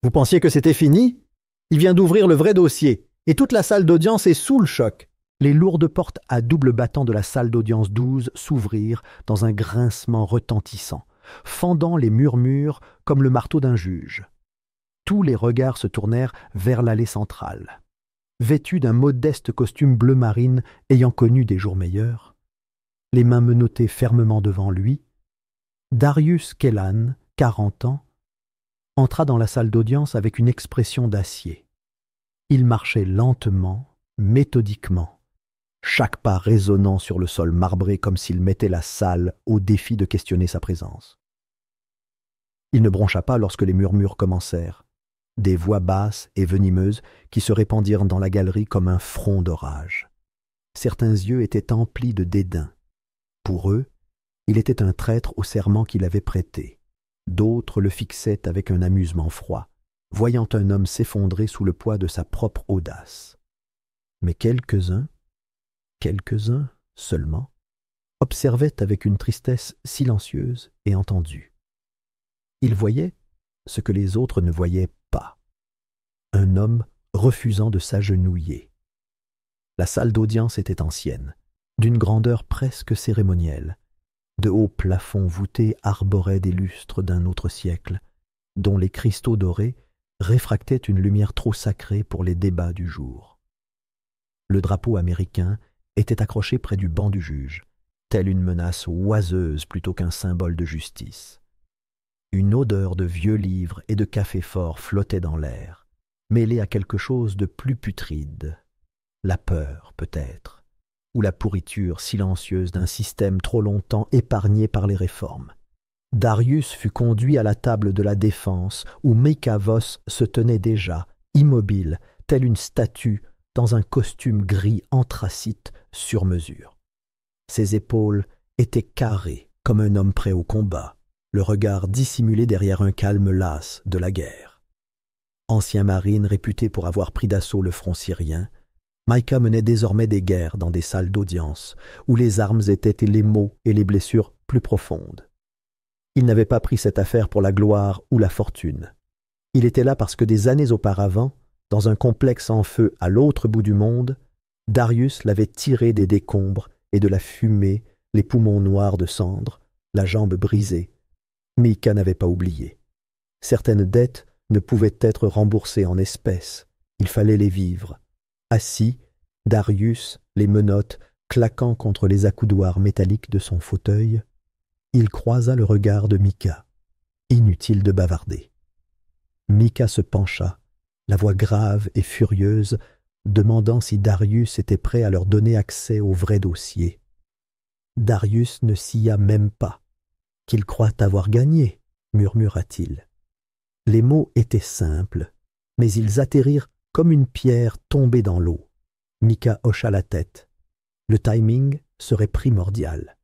Vous pensiez que c'était fini? Il vient d'ouvrir le vrai dossier, et toute la salle d'audience est sous le choc. Les lourdes portes à double battant de la salle d'audience 12 s'ouvrirent dans un grincement retentissant, fendant les murmures comme le marteau d'un juge. Tous les regards se tournèrent vers l'allée centrale. Vêtu d'un modeste costume bleu marine ayant connu des jours meilleurs, les mains menottées fermement devant lui, Darius Kellan, 40 ans, entra dans la salle d'audience avec une expression d'acier. Il marchait lentement, méthodiquement, chaque pas résonnant sur le sol marbré comme s'il mettait la salle au défi de questionner sa présence. Il ne broncha pas lorsque les murmures commencèrent, des voix basses et venimeuses qui se répandirent dans la galerie comme un front d'orage. Certains yeux étaient emplis de dédain. Pour eux, il était un traître au serment qu'il avait prêté. D'autres le fixaient avec un amusement froid, voyant un homme s'effondrer sous le poids de sa propre audace. Mais quelques-uns seulement, observaient avec une tristesse silencieuse et entendue. Ils voyaient ce que les autres ne voyaient pas. Un homme refusant de s'agenouiller. La salle d'audience était ancienne, d'une grandeur presque cérémonielle. De hauts plafonds voûtés arboraient des lustres d'un autre siècle, dont les cristaux dorés réfractaient une lumière trop sacrée pour les débats du jour. Le drapeau américain était accroché près du banc du juge, telle une menace oiseuse plutôt qu'un symbole de justice. Une odeur de vieux livres et de café fort flottait dans l'air, mêlée à quelque chose de plus putride. La peur, peut-être, ou la pourriture silencieuse d'un système trop longtemps épargné par les réformes. Darius fut conduit à la table de la défense où Micah Voss se tenait déjà, immobile, telle une statue, dans un costume gris anthracite sur mesure. Ses épaules étaient carrées comme un homme prêt au combat, le regard dissimulé derrière un calme las de la guerre. Ancien marine réputé pour avoir pris d'assaut le front syrien, Micah menait désormais des guerres dans des salles d'audience où les armes étaient les maux et les blessures plus profondes. Il n'avait pas pris cette affaire pour la gloire ou la fortune. Il était là parce que des années auparavant, dans un complexe en feu à l'autre bout du monde, Darius l'avait tiré des décombres et de la fumée, les poumons noirs de cendre, la jambe brisée. Micah n'avait pas oublié. Certaines dettes ne pouvaient être remboursées en espèces. Il fallait les vivre. Assis, Darius, les menottes claquant contre les accoudoirs métalliques de son fauteuil, il croisa le regard de Micah. Inutile de bavarder. Micah se pencha, la voix grave et furieuse, demandant si Darius était prêt à leur donner accès au vrai dossier. Darius ne sia même pas. « Qu'il croit avoir gagné », murmura-t-il. Les mots étaient simples, mais ils atterrirent comme une pierre tombée dans l'eau. Micah hocha la tête. Le timing serait primordial.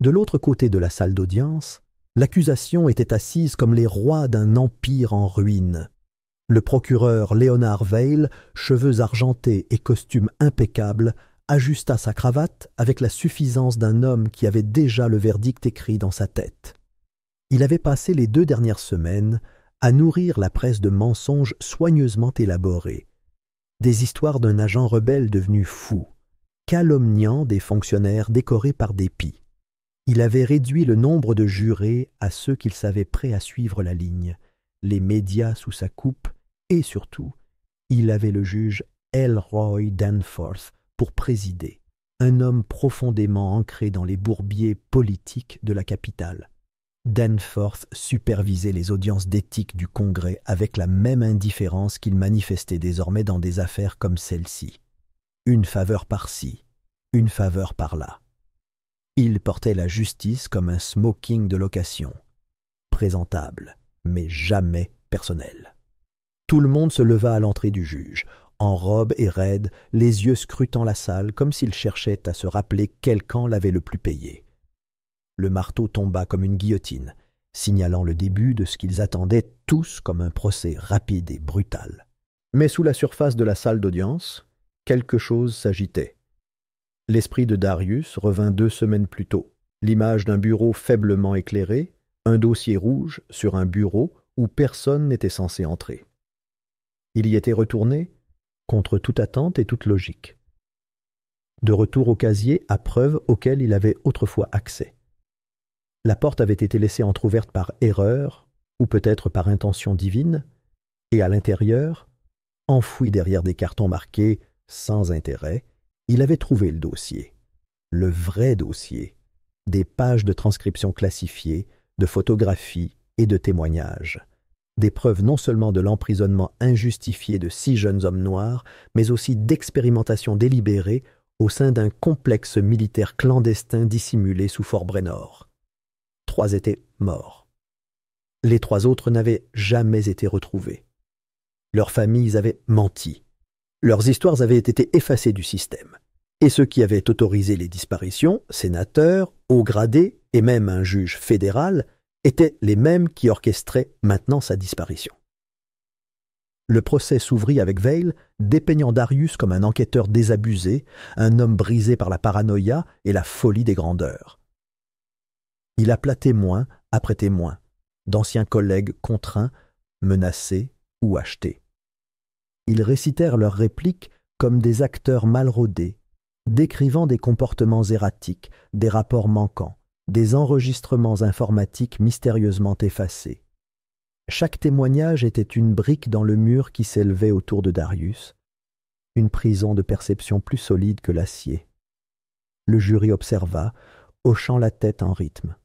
De l'autre côté de la salle d'audience, l'accusation était assise comme les rois d'un empire en ruine. Le procureur Leonard Vail, cheveux argentés et costume impeccable, ajusta sa cravate avec la suffisance d'un homme qui avait déjà le verdict écrit dans sa tête. Il avait passé les 2 dernières semaines à nourrir la presse de mensonges soigneusement élaborés, des histoires d'un agent rebelle devenu fou, calomniant des fonctionnaires décorés par dépit. Il avait réduit le nombre de jurés à ceux qu'il savait prêts à suivre la ligne, les médias sous sa coupe, et surtout, il avait le juge Elroy Danforth pour présider, un homme profondément ancré dans les bourbiers politiques de la capitale. Danforth supervisait les audiences d'éthique du Congrès avec la même indifférence qu'il manifestait désormais dans des affaires comme celle-ci. Une faveur par-ci, une faveur par-là. Il portait la justice comme un smoking de location, présentable, mais jamais personnel. Tout le monde se leva à l'entrée du juge, en robe et raide, les yeux scrutant la salle comme s'il cherchait à se rappeler quel camp l'avait le plus payé. Le marteau tomba comme une guillotine, signalant le début de ce qu'ils attendaient tous comme un procès rapide et brutal. Mais sous la surface de la salle d'audience, quelque chose s'agitait. L'esprit de Darius revint 2 semaines plus tôt. L'image d'un bureau faiblement éclairé, un dossier rouge sur un bureau où personne n'était censé entrer. Il y était retourné contre toute attente et toute logique. De retour au casier à preuve auquel il avait autrefois accès. La porte avait été laissée entr'ouverte par erreur, ou peut-être par intention divine, et à l'intérieur, enfoui derrière des cartons marqués « sans intérêt », il avait trouvé le dossier. Le vrai dossier. Des pages de transcription classifiées, de photographies et de témoignages. Des preuves non seulement de l'emprisonnement injustifié de 6 jeunes hommes noirs, mais aussi d'expérimentation délibérée au sein d'un complexe militaire clandestin dissimulé sous Fort Brennor. 3 étaient morts. Les 3 autres n'avaient jamais été retrouvés. Leurs familles avaient menti. Leurs histoires avaient été effacées du système. Et ceux qui avaient autorisé les disparitions, sénateurs, hauts gradés et même un juge fédéral, étaient les mêmes qui orchestraient maintenant sa disparition. Le procès s'ouvrit avec Vail, dépeignant Darius comme un enquêteur désabusé, un homme brisé par la paranoïa et la folie des grandeurs. Il appela témoin après témoin, d'anciens collègues contraints, menacés ou achetés. Ils récitèrent leurs répliques comme des acteurs mal rodés, décrivant des comportements erratiques, des rapports manquants, des enregistrements informatiques mystérieusement effacés. Chaque témoignage était une brique dans le mur qui s'élevait autour de Darius, une prison de perception plus solide que l'acier. Le jury observa, hochant la tête en rythme.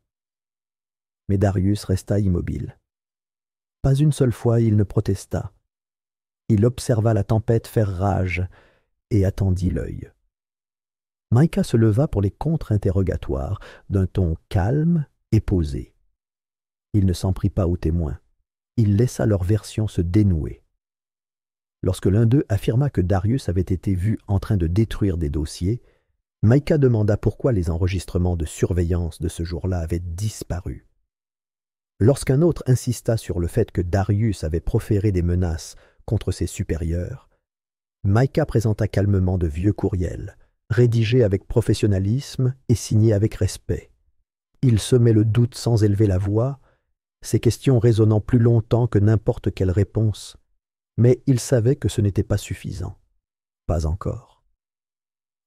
Mais Darius resta immobile. Pas une seule fois il ne protesta. Il observa la tempête faire rage et attendit l'œil. Micah se leva pour les contre-interrogatoires, d'un ton calme et posé. Il ne s'en prit pas aux témoins. Il laissa leur version se dénouer. Lorsque l'un d'eux affirma que Darius avait été vu en train de détruire des dossiers, Micah demanda pourquoi les enregistrements de surveillance de ce jour-là avaient disparu. Lorsqu'un autre insista sur le fait que Darius avait proféré des menaces contre ses supérieurs, Micah présenta calmement de vieux courriels, rédigés avec professionnalisme et signés avec respect. Il semait le doute sans élever la voix, ses questions résonnant plus longtemps que n'importe quelle réponse, mais il savait que ce n'était pas suffisant. Pas encore.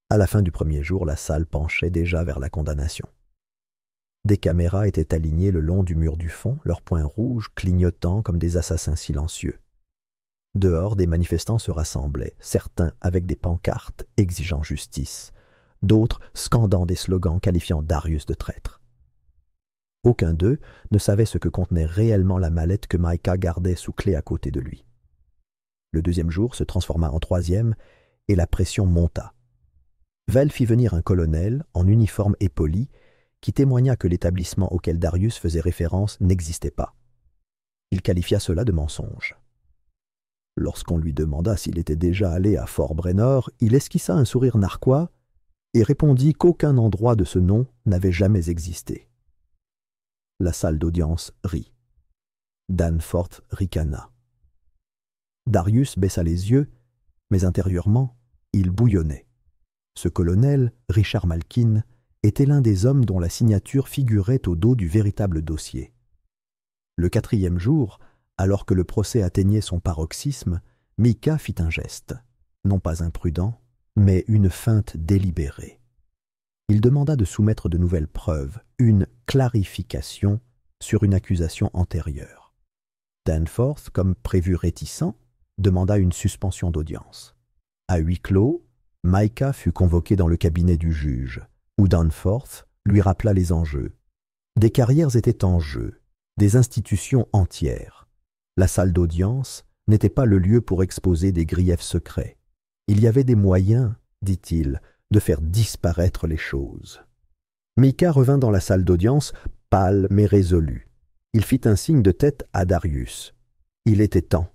À la fin du premier jour, la salle penchait déjà vers la condamnation. Des caméras étaient alignées le long du mur du fond, leurs points rouges clignotant comme des assassins silencieux. Dehors, des manifestants se rassemblaient, certains avec des pancartes exigeant justice, d'autres scandant des slogans qualifiant Darius de traître. Aucun d'eux ne savait ce que contenait réellement la mallette que Micah gardait sous clé à côté de lui. Le deuxième jour se transforma en troisième et la pression monta. Vail fit venir un colonel en uniforme et poli qui témoigna que l'établissement auquel Darius faisait référence n'existait pas. Il qualifia cela de mensonge. Lorsqu'on lui demanda s'il était déjà allé à Fort Brennor, il esquissa un sourire narquois et répondit qu'aucun endroit de ce nom n'avait jamais existé. La salle d'audience rit. Danforth ricana. Darius baissa les yeux, mais intérieurement, il bouillonnait. Ce colonel, Richard Malkin, était l'un des hommes dont la signature figurait au dos du véritable dossier. Le 4e jour, alors que le procès atteignait son paroxysme, Micah fit un geste, non pas imprudent, mais une feinte délibérée. Il demanda de soumettre de nouvelles preuves, une clarification sur une accusation antérieure. Danforth, comme prévu réticent, demanda une suspension d'audience. À huis clos, Micah fut convoqué dans le cabinet du juge, où Danforth lui rappela les enjeux. Des carrières étaient en jeu, des institutions entières. La salle d'audience n'était pas le lieu pour exposer des griefs secrets. Il y avait des moyens, dit-il, de faire disparaître les choses. Micah revint dans la salle d'audience, pâle mais résolu. Il fit un signe de tête à Darius. Il était temps.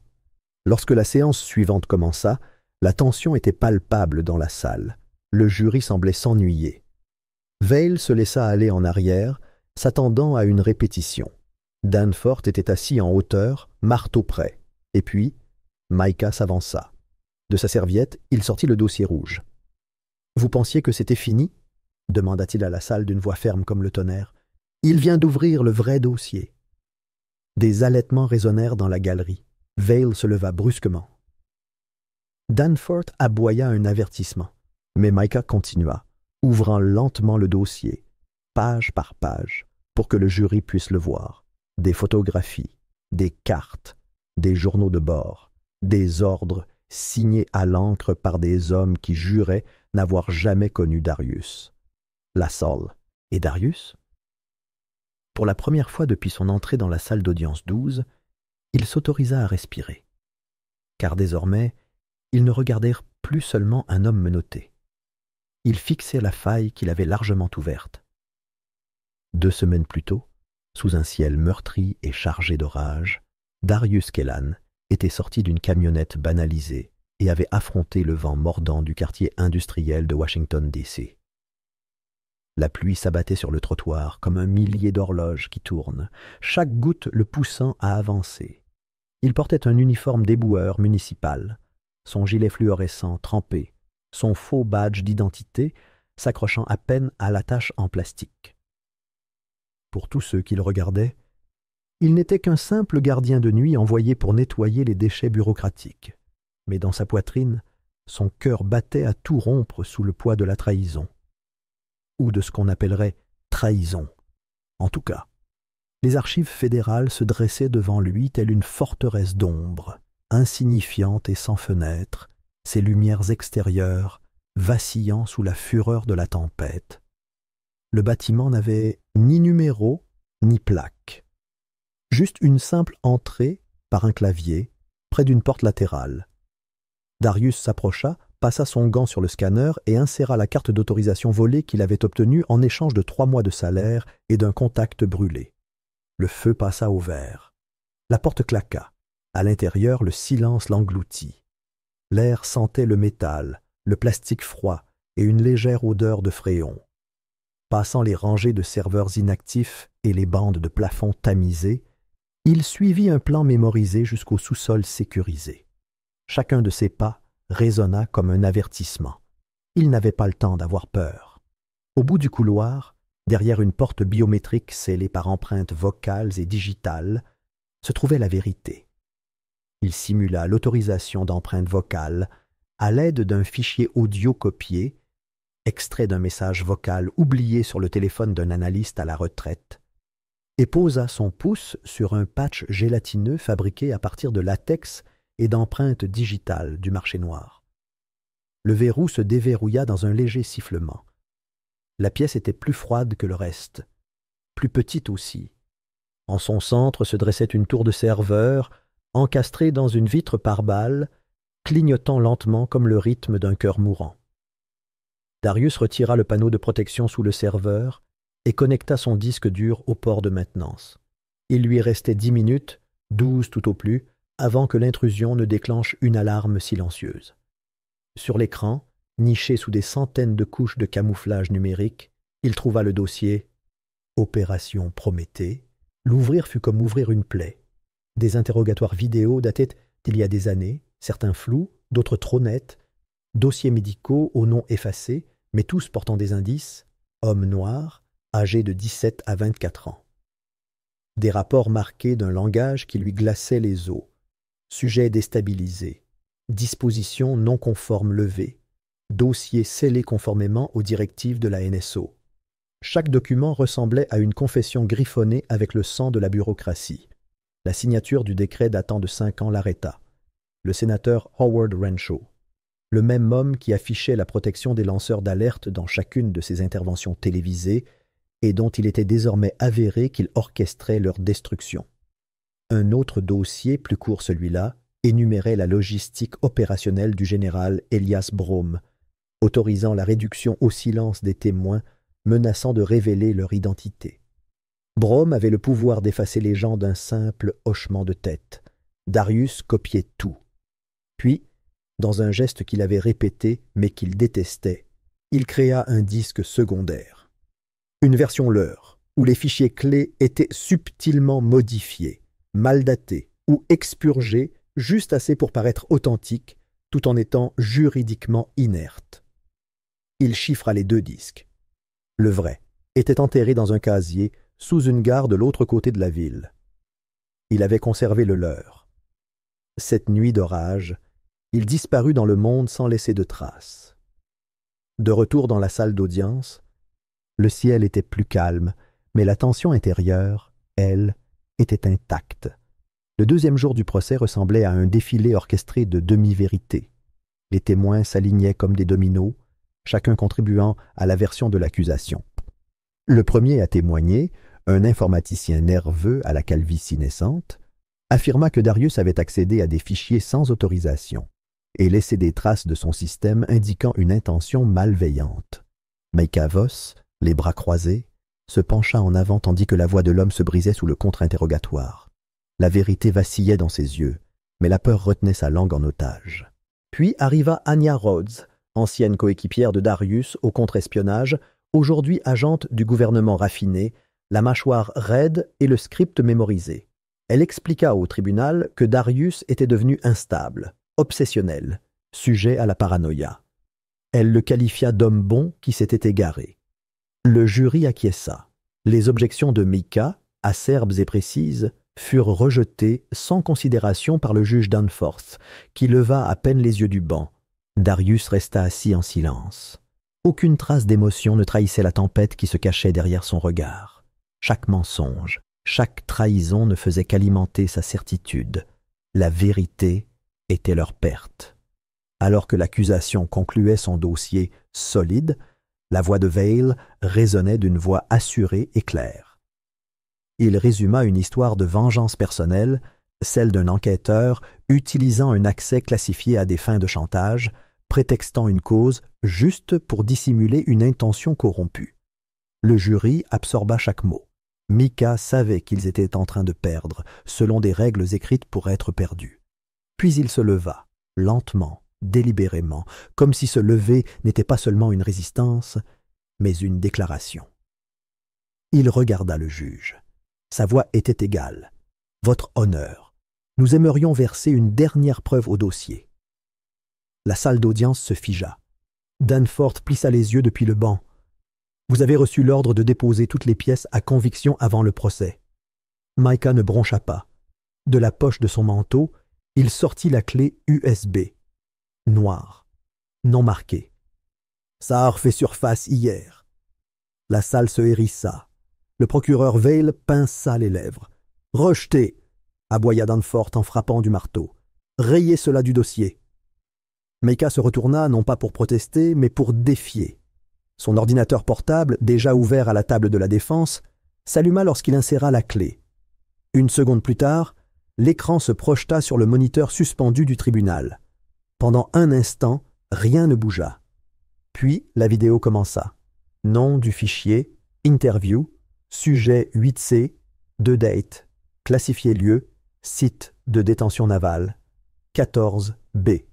Lorsque la séance suivante commença, la tension était palpable dans la salle. Le jury semblait s'ennuyer. Vail se laissa aller en arrière, s'attendant à une répétition. Danforth était assis en hauteur, marteau près. Et puis, Micah s'avança. De sa serviette, il sortit le dossier rouge. « Vous pensiez que c'était fini ?» demanda-t-il à la salle d'une voix ferme comme le tonnerre. « Il vient d'ouvrir le vrai dossier. » Des halètements résonnèrent dans la galerie. Vail se leva brusquement. Danforth aboya un avertissement, mais Micah continua, ouvrant lentement le dossier, page par page, pour que le jury puisse le voir. Des photographies, des cartes, des journaux de bord, des ordres signés à l'encre par des hommes qui juraient n'avoir jamais connu Darius. Lasalle et Darius? Pour la première fois depuis son entrée dans la salle d'audience 12, il s'autorisa à respirer. Car désormais, ils ne regardèrent plus seulement un homme menotté. Ils fixaient la faille qu'il avait largement ouverte. 2 semaines plus tôt, sous un ciel meurtri et chargé d'orage, Darius Kellan était sorti d'une camionnette banalisée et avait affronté le vent mordant du quartier industriel de Washington, D.C. La pluie s'abattait sur le trottoir comme un millier d'horloges qui tournent, chaque goutte le poussant à avancer. Il portait un uniforme d'éboueur municipal, son gilet fluorescent trempé, son faux badge d'identité s'accrochant à peine à l'attache en plastique. Pour tous ceux qui le regardaient, il n'était qu'un simple gardien de nuit envoyé pour nettoyer les déchets bureaucratiques. Mais dans sa poitrine, son cœur battait à tout rompre sous le poids de la trahison. Ou de ce qu'on appellerait trahison. En tout cas, les archives fédérales se dressaient devant lui telle une forteresse d'ombre, insignifiante et sans fenêtre, ses lumières extérieures vacillant sous la fureur de la tempête. Le bâtiment n'avait ni numéro ni plaque. Juste une simple entrée par un clavier, près d'une porte latérale. Darius s'approcha, passa son gant sur le scanner et inséra la carte d'autorisation volée qu'il avait obtenue en échange de 3 mois de salaire et d'un contact brûlé. Le feu passa au vert. La porte claqua. À l'intérieur, le silence l'engloutit. L'air sentait le métal, le plastique froid et une légère odeur de fréon. Passant les rangées de serveurs inactifs et les bandes de plafond tamisées, il suivit un plan mémorisé jusqu'au sous-sol sécurisé. Chacun de ses pas résonna comme un avertissement. Il n'avait pas le temps d'avoir peur. Au bout du couloir, derrière une porte biométrique scellée par empreintes vocales et digitales, se trouvait la vérité. Il simula l'autorisation d'empreintes vocales à l'aide d'un fichier audio copié, extrait d'un message vocal oublié sur le téléphone d'un analyste à la retraite, et posa son pouce sur un patch gélatineux fabriqué à partir de latex et d'empreintes digitales du marché noir. Le verrou se déverrouilla dans un léger sifflement. La pièce était plus froide que le reste, plus petite aussi. En son centre se dressait une tour de serveur, encastrée dans une vitre par balles, clignotant lentement comme le rythme d'un cœur mourant. Darius retira le panneau de protection sous le serveur et connecta son disque dur au port de maintenance. Il lui restait 10 minutes, 12 tout au plus, avant que l'intrusion ne déclenche une alarme silencieuse. Sur l'écran, niché sous des centaines de couches de camouflage numérique, il trouva le dossier « Opération Prométhée ». L'ouvrir fut comme ouvrir une plaie. Des interrogatoires vidéo dataient d'il y a des années, certains flous, d'autres trop nets, dossiers médicaux aux noms effacés, mais tous portant des indices, hommes noirs, âgés de 17 à 24 ans. Des rapports marqués d'un langage qui lui glaçait les os, sujets déstabilisés, dispositions non conformes levées, dossiers scellés conformément aux directives de la NSO. Chaque document ressemblait à une confession griffonnée avec le sang de la bureaucratie. La signature du décret datant de 5 ans l'arrêta. Le sénateur Howard Renshaw, le même homme qui affichait la protection des lanceurs d'alerte dans chacune de ses interventions télévisées et dont il était désormais avéré qu'il orchestrait leur destruction. Un autre dossier, plus court celui-là, énumérait la logistique opérationnelle du général Elias Brome, autorisant la réduction au silence des témoins menaçant de révéler leur identité. Brome avait le pouvoir d'effacer les gens d'un simple hochement de tête. Darius copiait tout. Puis, dans un geste qu'il avait répété mais qu'il détestait, il créa un disque secondaire. Une version leurre, où les fichiers clés étaient subtilement modifiés, mal datés ou expurgés juste assez pour paraître authentiques, tout en étant juridiquement inertes. Il chiffra les 2 disques. Le vrai était enterré dans un casier sous une gare de l'autre côté de la ville. Il avait conservé le leur. Cette nuit d'orage, il disparut dans le monde sans laisser de traces. De retour dans la salle d'audience, le ciel était plus calme, mais la tension intérieure, elle, était intacte. Le deuxième jour du procès ressemblait à un défilé orchestré de demi-vérités. Les témoins s'alignaient comme des dominos, chacun contribuant à la version de l'accusation. Le premier à témoigner, un informaticien nerveux à la calvitie naissante, affirma que Darius avait accédé à des fichiers sans autorisation et laissé des traces de son système indiquant une intention malveillante. Micah Voss, les bras croisés, se pencha en avant tandis que la voix de l'homme se brisait sous le contre-interrogatoire. La vérité vacillait dans ses yeux, mais la peur retenait sa langue en otage. Puis arriva Anya Rhodes, ancienne coéquipière de Darius au contre-espionnage, aujourd'hui agente du gouvernement raffiné, la mâchoire raide et le script mémorisé. Elle expliqua au tribunal que Darius était devenu instable, obsessionnel, sujet à la paranoïa. Elle le qualifia d'homme bon qui s'était égaré. Le jury acquiesça. Les objections de Micah, acerbes et précises, furent rejetées sans considération par le juge Danforth, qui leva à peine les yeux du banc. Darius resta assis en silence. Aucune trace d'émotion ne trahissait la tempête qui se cachait derrière son regard. Chaque mensonge, chaque trahison ne faisait qu'alimenter sa certitude. La vérité était leur perte. Alors que l'accusation concluait son dossier solide, la voix de Vail résonnait d'une voix assurée et claire. Il résuma une histoire de vengeance personnelle, celle d'un enquêteur utilisant un accès classifié à des fins de chantage, prétextant une cause juste pour dissimuler une intention corrompue. Le jury absorba chaque mot. Micah savait qu'ils étaient en train de perdre, selon des règles écrites pour être perdus. Puis il se leva, lentement, délibérément, comme si se lever n'était pas seulement une résistance, mais une déclaration. Il regarda le juge. Sa voix était égale. « Votre honneur, nous aimerions verser une dernière preuve au dossier. » La salle d'audience se figea. Danforth plissa les yeux depuis le banc. « Vous avez reçu l'ordre de déposer toutes les pièces à conviction avant le procès. » Micah ne broncha pas. De la poche de son manteau, il sortit la clé USB. Noire, non marquée. « Ça a refait surface hier. » La salle se hérissa. Le procureur Vail pinça les lèvres. « Rejetez !» aboya Danforth en frappant du marteau. « Rayez cela du dossier. » Micah se retourna non pas pour protester, mais pour défier. Son ordinateur portable, déjà ouvert à la table de la défense, s'alluma lorsqu'il inséra la clé. Une seconde plus tard, l'écran se projeta sur le moniteur suspendu du tribunal. Pendant un instant, rien ne bougea. Puis la vidéo commença. Nom du fichier, interview, sujet 8C, de date, classifié lieu, site de détention navale, 14B.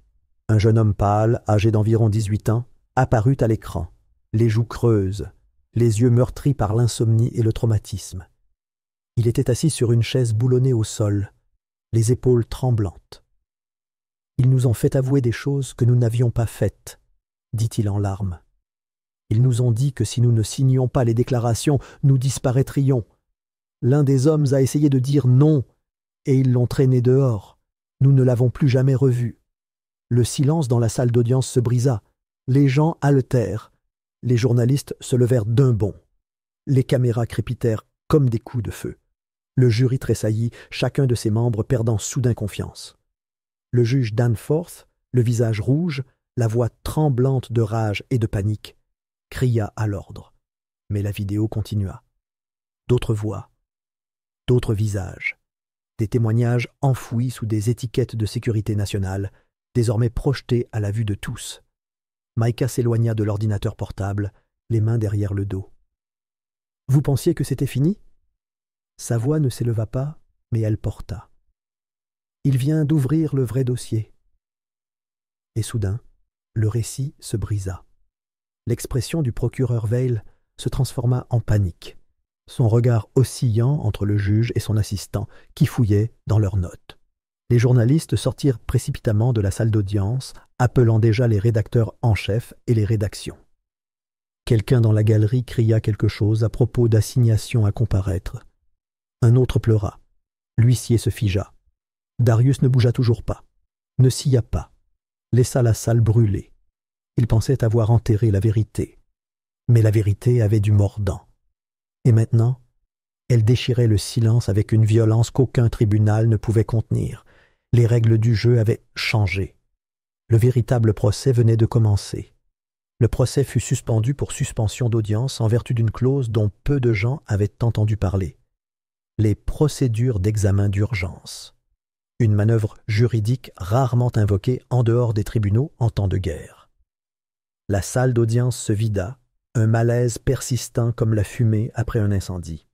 Un jeune homme pâle, âgé d'environ 18 ans, apparut à l'écran, les joues creuses, les yeux meurtris par l'insomnie et le traumatisme. Il était assis sur une chaise boulonnée au sol, les épaules tremblantes. « Ils nous ont fait avouer des choses que nous n'avions pas faites, » dit-il en larmes. « Ils nous ont dit que si nous ne signions pas les déclarations, nous disparaîtrions. L'un des hommes a essayé de dire non, et ils l'ont traîné dehors. Nous ne l'avons plus jamais revu. » Le silence dans la salle d'audience se brisa. Les gens haletèrent. Les journalistes se levèrent d'un bond. Les caméras crépitèrent comme des coups de feu. Le jury tressaillit, chacun de ses membres perdant soudain confiance. Le juge Danforth, le visage rouge, la voix tremblante de rage et de panique, cria à l'ordre. Mais la vidéo continua. D'autres voix, d'autres visages, des témoignages enfouis sous des étiquettes de sécurité nationale, désormais projetés à la vue de tous. Micah s'éloigna de l'ordinateur portable, les mains derrière le dos. « Vous pensiez que c'était fini ?» Sa voix ne s'éleva pas, mais elle porta. « Il vient d'ouvrir le vrai dossier. » Et soudain, le récit se brisa. L'expression du procureur Vail se transforma en panique, son regard oscillant entre le juge et son assistant, qui fouillaient dans leurs notes. Les journalistes sortirent précipitamment de la salle d'audience, appelant déjà les rédacteurs en chef et les rédactions. Quelqu'un dans la galerie cria quelque chose à propos d'assignation à comparaître. Un autre pleura. L'huissier se figea. Darius ne bougea toujours pas, ne scia pas, laissa la salle brûler. Il pensait avoir enterré la vérité. Mais la vérité avait du mordant. Et maintenant, elle déchirait le silence avec une violence qu'aucun tribunal ne pouvait contenir. Les règles du jeu avaient changé. Le véritable procès venait de commencer. Le procès fut suspendu pour suspension d'audience en vertu d'une clause dont peu de gens avaient entendu parler. Les procédures d'examen d'urgence. Une manœuvre juridique rarement invoquée en dehors des tribunaux en temps de guerre. La salle d'audience se vida, un malaise persistant comme la fumée après un incendie.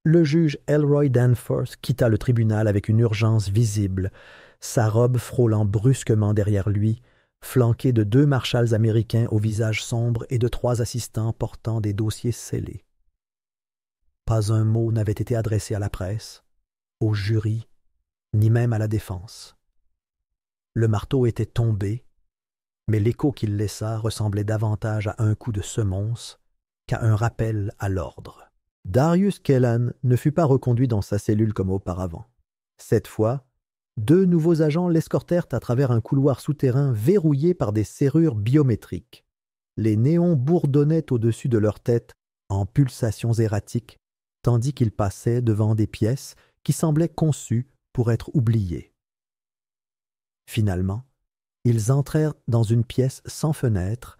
Le juge Elroy Danforth quitta le tribunal avec une urgence visible, sa robe frôlant brusquement derrière lui, flanqué de 2 marshals américains au visage sombre et de 3 assistants portant des dossiers scellés. Pas un mot n'avait été adressé à la presse, au jury, ni même à la défense. Le marteau était tombé, mais l'écho qu'il laissa ressemblait davantage à un coup de semonce qu'à un rappel à l'ordre. Darius Kellan ne fut pas reconduit dans sa cellule comme auparavant. Cette fois, 2 nouveaux agents l'escortèrent à travers un couloir souterrain verrouillé par des serrures biométriques. Les néons bourdonnaient au-dessus de leur tête en pulsations erratiques, tandis qu'ils passaient devant des pièces qui semblaient conçues pour être oubliées. Finalement, ils entrèrent dans une pièce sans fenêtre,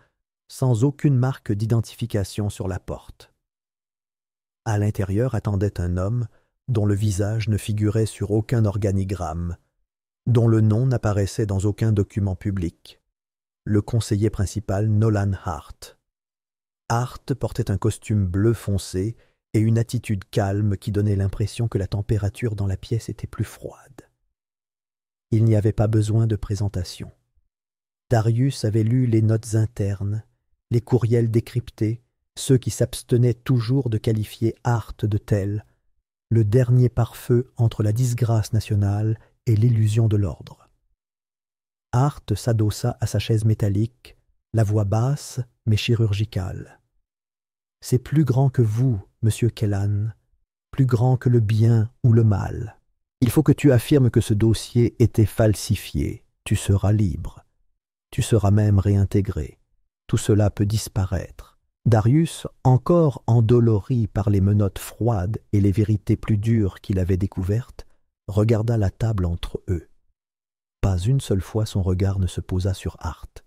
sans aucune marque d'identification sur la porte. À l'intérieur attendait un homme dont le visage ne figurait sur aucun organigramme, dont le nom n'apparaissait dans aucun document public, le conseiller principal Nolan Hart. Hart portait un costume bleu foncé et une attitude calme qui donnait l'impression que la température dans la pièce était plus froide. Il n'y avait pas besoin de présentation. Darius avait lu les notes internes, les courriels décryptés, ceux qui s'abstenaient toujours de qualifier Hart de tel, le dernier pare-feu entre la disgrâce nationale et l'illusion de l'ordre. Hart s'adossa à sa chaise métallique, la voix basse mais chirurgicale. « C'est plus grand que vous, monsieur Kellan, plus grand que le bien ou le mal. Il faut que tu affirmes que ce dossier était falsifié. Tu seras libre. Tu seras même réintégré. Tout cela peut disparaître. » Darius, encore endolori par les menottes froides et les vérités plus dures qu'il avait découvertes, regarda la table entre eux. Pas une seule fois son regard ne se posa sur Hart.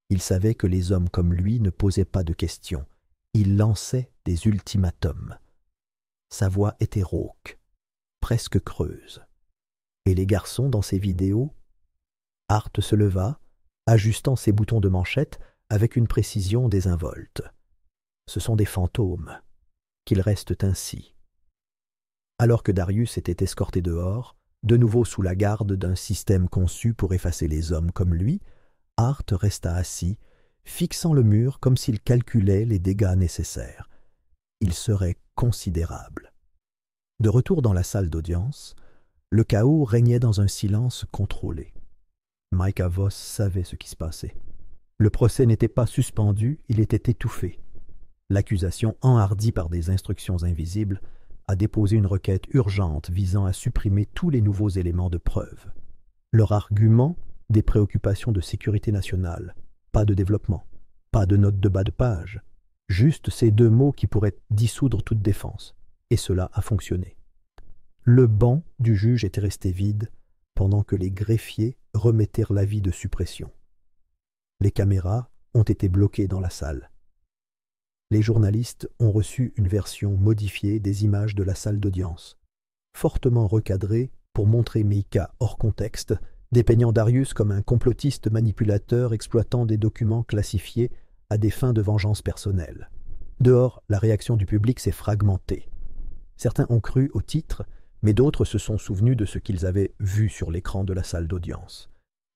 Il savait que les hommes comme lui ne posaient pas de questions. Ils lançaient des ultimatums. Sa voix était rauque, presque creuse. Et les garçons dans ces vidéos? Hart se leva, ajustant ses boutons de manchette avec une précision désinvolte. Ce sont des fantômes, qu'ils restent ainsi. Alors que Darius était escorté dehors, de nouveau sous la garde d'un système conçu pour effacer les hommes comme lui, Hart resta assis, fixant le mur comme s'il calculait les dégâts nécessaires. Il serait considérable. De retour dans la salle d'audience, le chaos régnait dans un silence contrôlé. Micah Voss savait ce qui se passait. Le procès n'était pas suspendu, il était étouffé. L'accusation, enhardie par des instructions invisibles, a déposé une requête urgente visant à supprimer tous les nouveaux éléments de preuve. Leur argument, des préoccupations de sécurité nationale, pas de développement, pas de note de bas de page, juste ces 2 mots qui pourraient dissoudre toute défense. Et cela a fonctionné. Le banc du juge était resté vide pendant que les greffiers remettèrent l'avis de suppression. Les caméras ont été bloquées dans la salle. Les journalistes ont reçu une version modifiée des images de la salle d'audience, fortement recadrée pour montrer Micah hors contexte, dépeignant Darius comme un complotiste manipulateur exploitant des documents classifiés à des fins de vengeance personnelle. Dehors, la réaction du public s'est fragmentée. Certains ont cru au titre, mais d'autres se sont souvenus de ce qu'ils avaient vu sur l'écran de la salle d'audience.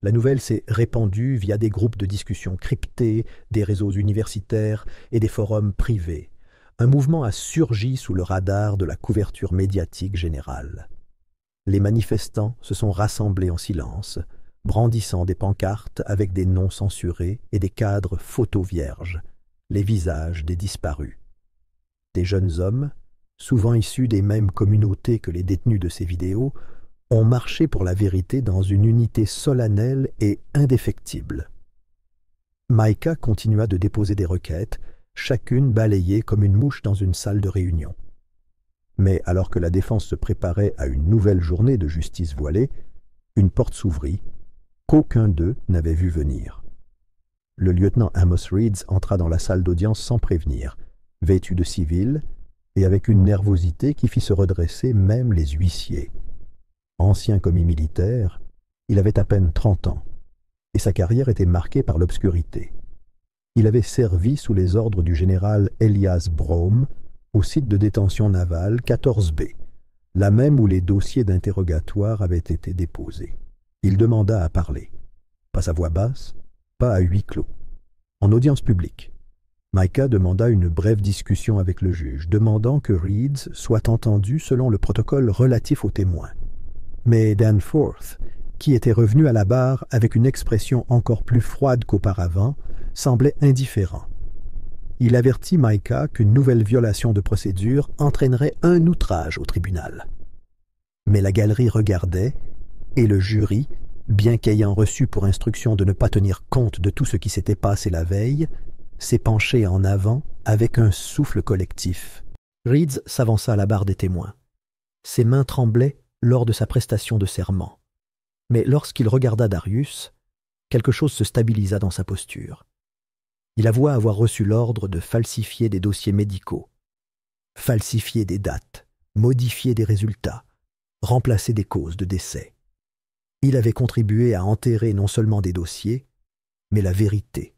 La nouvelle s'est répandue via des groupes de discussion cryptés, des réseaux universitaires et des forums privés. Un mouvement a surgi sous le radar de la couverture médiatique générale. Les manifestants se sont rassemblés en silence, brandissant des pancartes avec des noms censurés et des cadres photos vierges, les visages des disparus. Des jeunes hommes, souvent issus des mêmes communautés que les détenus de ces vidéos, ont marché pour la vérité dans une unité solennelle et indéfectible. Micah continua de déposer des requêtes, chacune balayée comme une mouche dans une salle de réunion. Mais alors que la défense se préparait à une nouvelle journée de justice voilée, une porte s'ouvrit, qu'aucun d'eux n'avait vu venir. Le lieutenant Amos Reeds entra dans la salle d'audience sans prévenir, vêtu de civil et avec une nervosité qui fit se redresser même les huissiers. Ancien commis militaire, il avait à peine 30 ans, et sa carrière était marquée par l'obscurité. Il avait servi sous les ordres du général Elias Brome au site de détention navale 14B, la même où les dossiers d'interrogatoire avaient été déposés. Il demanda à parler. Pas à voix basse, pas à huis clos. En audience publique, Micah demanda une brève discussion avec le juge, demandant que Reeds soit entendu selon le protocole relatif aux témoins. Mais Danforth, qui était revenu à la barre avec une expression encore plus froide qu'auparavant, semblait indifférent. Il avertit Micah qu'une nouvelle violation de procédure entraînerait un outrage au tribunal. Mais la galerie regardait, et le jury, bien qu'ayant reçu pour instruction de ne pas tenir compte de tout ce qui s'était passé la veille, s'est penché en avant avec un souffle collectif. Reeds s'avança à la barre des témoins. Ses mains tremblaient lors de sa prestation de serment. Mais lorsqu'il regarda Darius, quelque chose se stabilisa dans sa posture. Il avoua avoir reçu l'ordre de falsifier des dossiers médicaux, falsifier des dates, modifier des résultats, remplacer des causes de décès. Il avait contribué à enterrer non seulement des dossiers, mais la vérité.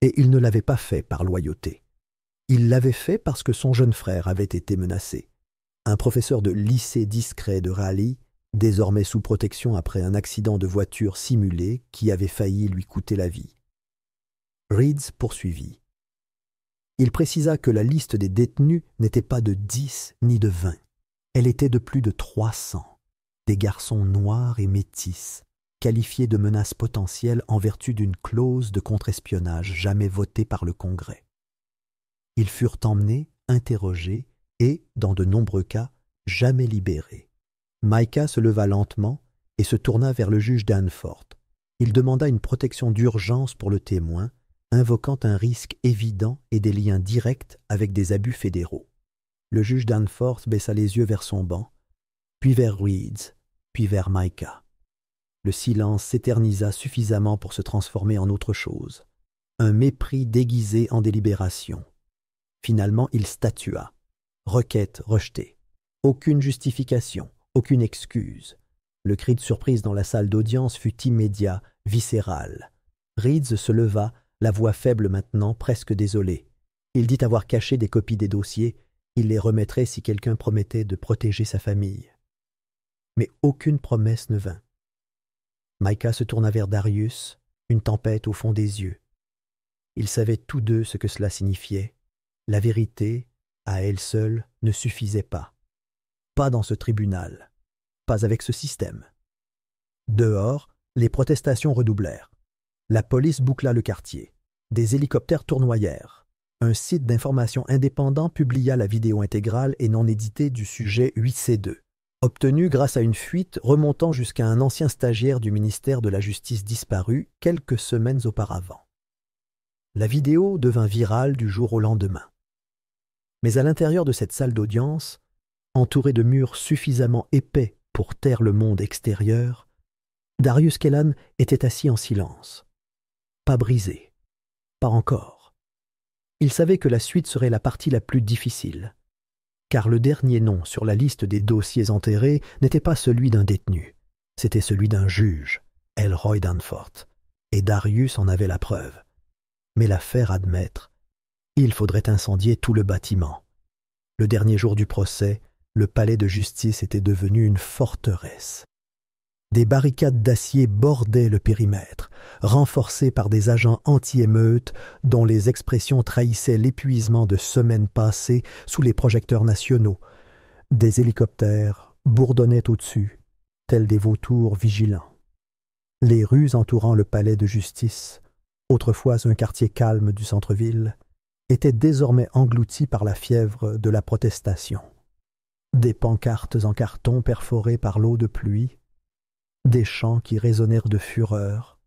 Et il ne l'avait pas fait par loyauté. Il l'avait fait parce que son jeune frère avait été menacé. Un professeur de lycée discret de Raleigh, désormais sous protection après un accident de voiture simulé qui avait failli lui coûter la vie. Reeds poursuivit. Il précisa que la liste des détenus n'était pas de 10 ni de 20. Elle était de plus de 300, des garçons noirs et métis, qualifiés de menaces potentielles en vertu d'une clause de contre-espionnage jamais votée par le Congrès. Ils furent emmenés, interrogés et, dans de nombreux cas, jamais libérés. Micah se leva lentement et se tourna vers le juge Danforth. Il demanda une protection d'urgence pour le témoin, invoquant un risque évident et des liens directs avec des abus fédéraux. Le juge Danforth baissa les yeux vers son banc, puis vers Reeds, puis vers Micah. Le silence s'éternisa suffisamment pour se transformer en autre chose. Un mépris déguisé en délibération. Finalement, il statua. Requête rejetée. Aucune justification, aucune excuse. Le cri de surprise dans la salle d'audience fut immédiat, viscéral. Reeds se leva, la voix faible maintenant, presque désolé. Il dit avoir caché des copies des dossiers. Il les remettrait si quelqu'un promettait de protéger sa famille. Mais aucune promesse ne vint. Micah se tourna vers Darius, une tempête au fond des yeux. Ils savaient tous deux ce que cela signifiait. La vérité, à elle seule, ne suffisait pas. Pas dans ce tribunal. Pas avec ce système. Dehors, les protestations redoublèrent. La police boucla le quartier. Des hélicoptères tournoyèrent. Un site d'information indépendant publia la vidéo intégrale et non éditée du sujet 8C2, obtenue grâce à une fuite remontant jusqu'à un ancien stagiaire du ministère de la Justice disparu quelques semaines auparavant. La vidéo devint virale du jour au lendemain. Mais à l'intérieur de cette salle d'audience, entourée de murs suffisamment épais pour taire le monde extérieur, Darius Kellan était assis en silence. Pas brisé. Pas encore. Il savait que la suite serait la partie la plus difficile, car le dernier nom sur la liste des dossiers enterrés n'était pas celui d'un détenu, c'était celui d'un juge, Elroy Danforth, et Darius en avait la preuve. Mais la faire admettre, il faudrait incendier tout le bâtiment. Le dernier jour du procès, le palais de justice était devenu une forteresse. Des barricades d'acier bordaient le périmètre, renforcées par des agents anti-émeutes dont les expressions trahissaient l'épuisement de semaines passées sous les projecteurs nationaux. Des hélicoptères bourdonnaient au-dessus, tels des vautours vigilants. Les rues entourant le palais de justice, autrefois un quartier calme du centre-ville, était désormais englouti par la fièvre de la protestation. Des pancartes en carton perforées par l'eau de pluie, des chants qui résonnèrent de fureur,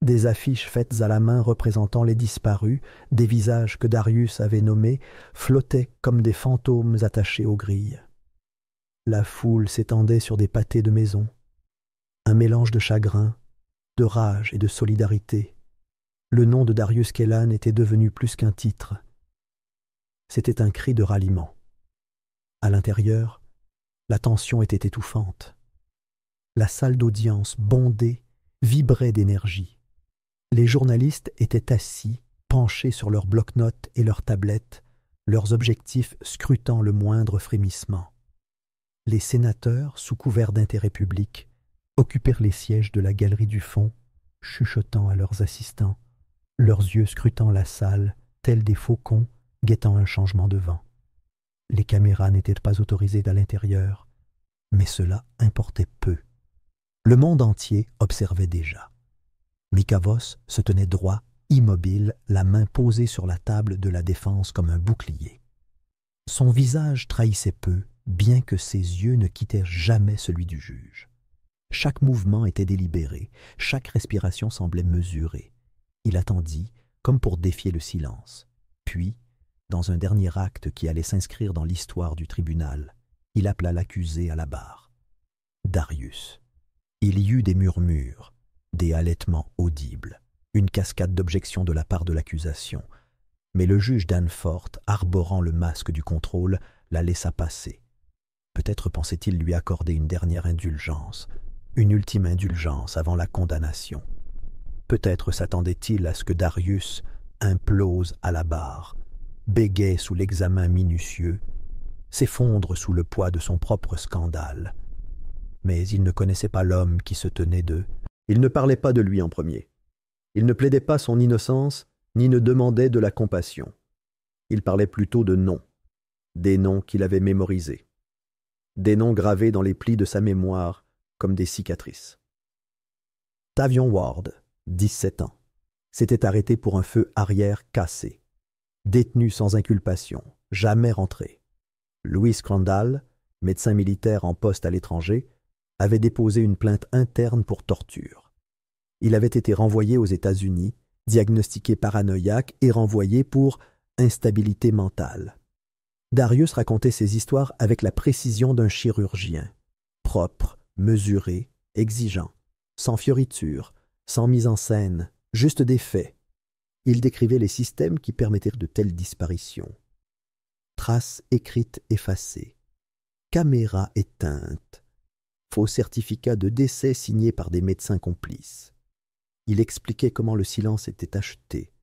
des affiches faites à la main représentant les disparus, des visages que Darius avait nommés, flottaient comme des fantômes attachés aux grilles. La foule s'étendait sur des pâtés de maison, un mélange de chagrin, de rage et de solidarité. Le nom de Darius Kellan était devenu plus qu'un titre. C'était un cri de ralliement. À l'intérieur, la tension était étouffante. La salle d'audience, bondée, vibrait d'énergie. Les journalistes étaient assis, penchés sur leurs bloc-notes et leurs tablettes, leurs objectifs scrutant le moindre frémissement. Les sénateurs, sous couvert d'intérêt public, occupèrent les sièges de la galerie du fond, chuchotant à leurs assistants, leurs yeux scrutant la salle, tels des faucons guettant un changement de vent. Les caméras n'étaient pas autorisées à l'intérieur, mais cela importait peu. Le monde entier observait déjà. Mikavos se tenait droit, immobile, la main posée sur la table de la défense comme un bouclier. Son visage trahissait peu, bien que ses yeux ne quittèrent jamais celui du juge. Chaque mouvement était délibéré, chaque respiration semblait mesurée. Il attendit, comme pour défier le silence. Puis, dans un dernier acte qui allait s'inscrire dans l'histoire du tribunal, il appela l'accusé à la barre. Darius. Il y eut des murmures, des halètements audibles, une cascade d'objections de la part de l'accusation. Mais le juge Danforth, arborant le masque du contrôle, la laissa passer. Peut-être pensait-il lui accorder une dernière indulgence, une ultime indulgence avant la condamnation. Peut-être s'attendait-il à ce que Darius implose à la barre, bégaie sous l'examen minutieux, s'effondre sous le poids de son propre scandale. Mais il ne connaissait pas l'homme qui se tenait d'eux. Il ne parlait pas de lui en premier. Il ne plaidait pas son innocence, ni ne demandait de la compassion. Il parlait plutôt de noms, des noms qu'il avait mémorisés, des noms gravés dans les plis de sa mémoire comme des cicatrices. Tavion Ward, 17 ans, s'était arrêté pour un feu arrière cassé, détenu sans inculpation, jamais rentré. Louis Crandall, médecin militaire en poste à l'étranger, avait déposé une plainte interne pour torture. Il avait été renvoyé aux États-Unis, diagnostiqué paranoïaque et renvoyé pour instabilité mentale. Darius racontait ses histoires avec la précision d'un chirurgien, propre, mesuré, exigeant, sans fioritures, sans mise en scène, juste des faits. Il décrivait les systèmes qui permettaient de telles disparitions. Traces écrites effacées, caméras éteintes, faux certificats de décès signés par des médecins complices. Il expliquait comment le silence était acheté,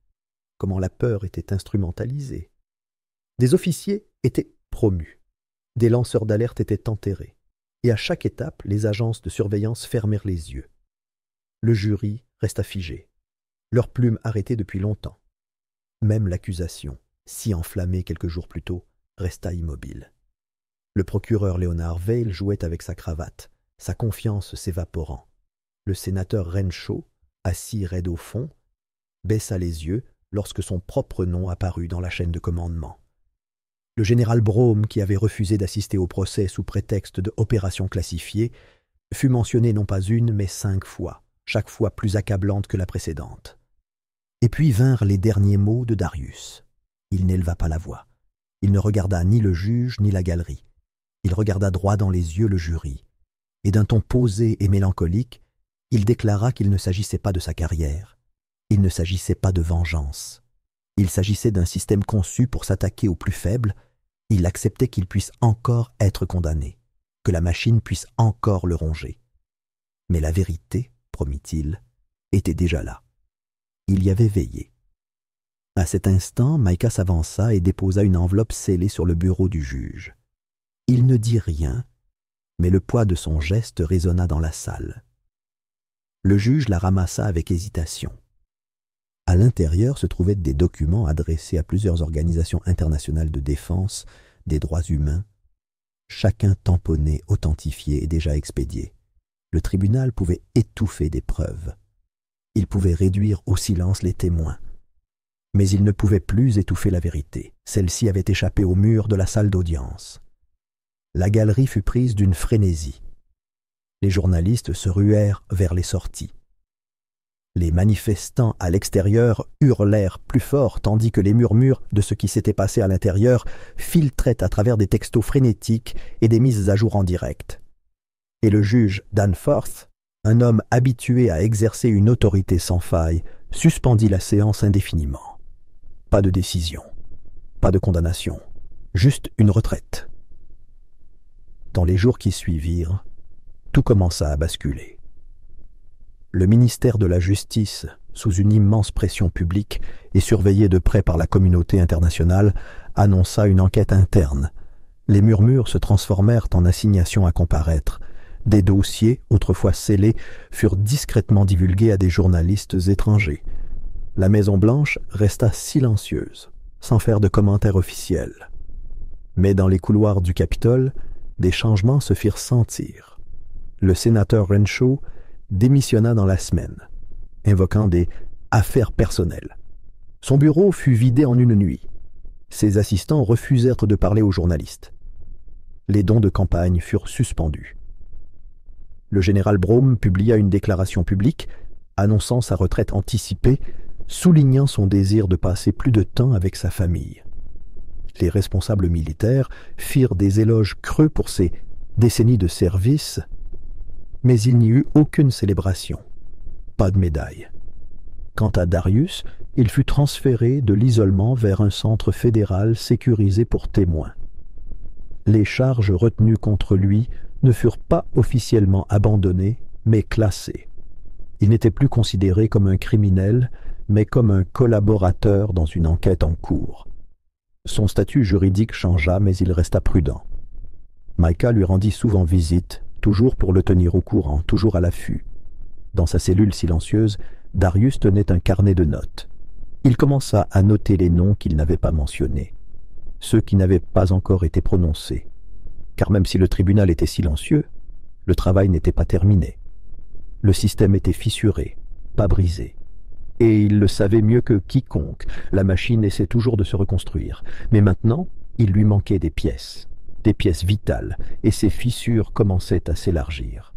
comment la peur était instrumentalisée. Des officiers étaient promus, des lanceurs d'alerte étaient enterrés, et à chaque étape, les agences de surveillance fermèrent les yeux. Le jury resta figé, leurs plumes arrêtées depuis longtemps. Même l'accusation, si enflammée quelques jours plus tôt, resta immobile. Le procureur Leonard Vail jouait avec sa cravate, sa confiance s'évaporant. Le sénateur Renshaw, assis raide au fond, baissa les yeux lorsque son propre nom apparut dans la chaîne de commandement. Le général Brome, qui avait refusé d'assister au procès sous prétexte d'opération classifiée, fut mentionné non pas une, mais 5 fois, chaque fois plus accablante que la précédente. Et puis vinrent les derniers mots de Darius. Il n'éleva pas la voix. Il ne regarda ni le juge ni la galerie. Il regarda droit dans les yeux le jury. Et d'un ton posé et mélancolique, il déclara qu'il ne s'agissait pas de sa carrière. Il ne s'agissait pas de vengeance. Il s'agissait d'un système conçu pour s'attaquer aux plus faibles. Il acceptait qu'il puisse encore être condamné, que la machine puisse encore le ronger. Mais la vérité, promit-il, était déjà là. Il y avait veillé. À cet instant, Micah s'avança et déposa une enveloppe scellée sur le bureau du juge. Il ne dit rien, mais le poids de son geste résonna dans la salle. Le juge la ramassa avec hésitation. À l'intérieur se trouvaient des documents adressés à plusieurs organisations internationales de défense des droits humains, chacun tamponné, authentifié et déjà expédié. Le tribunal pouvait étouffer des preuves. Il pouvait réduire au silence les témoins. Mais il ne pouvait plus étouffer la vérité. Celle-ci avait échappé au mur de la salle d'audience. La galerie fut prise d'une frénésie. Les journalistes se ruèrent vers les sorties. Les manifestants à l'extérieur hurlèrent plus fort, tandis que les murmures de ce qui s'était passé à l'intérieur filtraient à travers des textos frénétiques et des mises à jour en direct. Et le juge Danforth, un homme habitué à exercer une autorité sans faille, suspendit la séance indéfiniment. Pas de décision, pas de condamnation, juste une retraite. Dans les jours qui suivirent, tout commença à basculer. Le ministère de la Justice, sous une immense pression publique et surveillé de près par la communauté internationale, annonça une enquête interne. Les murmures se transformèrent en assignations à comparaître. Des dossiers, autrefois scellés, furent discrètement divulgués à des journalistes étrangers. La Maison-Blanche resta silencieuse, sans faire de commentaires officiels. Mais dans les couloirs du Capitole, des changements se firent sentir. Le sénateur Renshaw démissionna dans la semaine, invoquant des « affaires personnelles ». Son bureau fut vidé en une nuit. Ses assistants refusèrent de parler aux journalistes. Les dons de campagne furent suspendus. Le général Brougham publia une déclaration publique annonçant sa retraite anticipée, soulignant son désir de passer plus de temps avec sa famille. Les responsables militaires firent des éloges creux pour ses décennies de service, mais il n'y eut aucune célébration, pas de médaille. Quant à Darius, il fut transféré de l'isolement vers un centre fédéral sécurisé pour témoins. Les charges retenues contre lui ne furent pas officiellement abandonnées, mais classées. Il n'était plus considéré comme un criminel, mais comme un collaborateur dans une enquête en cours. Son statut juridique changea, mais il resta prudent. Micah lui rendit souvent visite, toujours pour le tenir au courant, toujours à l'affût. Dans sa cellule silencieuse, Darius tenait un carnet de notes. Il commença à noter les noms qu'il n'avait pas mentionnés, ceux qui n'avaient pas encore été prononcés. Car même si le tribunal était silencieux, le travail n'était pas terminé. Le système était fissuré, pas brisé. Et il le savait mieux que quiconque, la machine essaie toujours de se reconstruire. Mais maintenant, il lui manquait des pièces vitales, et ces fissures commençaient à s'élargir.